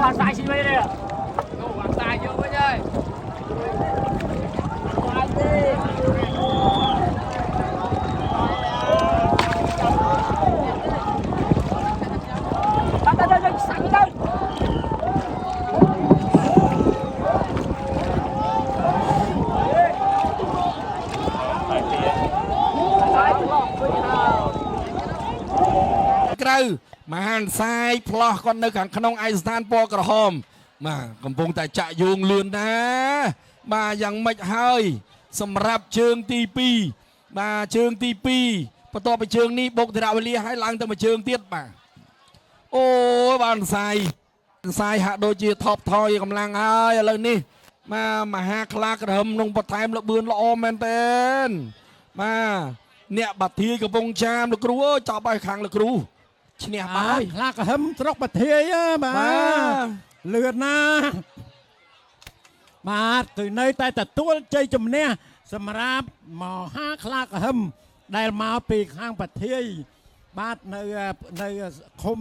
Hoàng sai xin mấy đây à? Hoàng sai vô với chơi. Sẵn đây. Krau មហានសាយផ្លោះគាត់នៅខាងក្នុងឯកស្ថានពណ៌ក្រហមបាទកំពុងតែចាក់យោងលឿនណាបាទយ៉ាងម៉េចហើយសម្រាប់ជើងទី2បាទជើងទី2បន្ទាប់ពីជើងនេះបុកធរវេលាឲ្យឡើងទៅមួយជើងទៀតបាទអូយបាទសាយហាក់ដូចជាថប់ថយកម្លាំងហើយឥឡូវនេះបាទមហាខ្លាក្រហមក្នុងបន្ថែមលបឿនល្អមែនទែនបាទអ្នកបាធាយកំពុងចាមលោកគ្រូអើយចាប់ឲ្យខាងលោកគ្រូឈ្នះបាយខ្លាក្រហមស្រុកបាធាយបាទលឿនណាបាទគឺនៅតែទទួលជ័យជំនះសម្រាប់មហាខ្លាក្រហមដែលមកពីខាងបាធាយបាទនៅឃុំ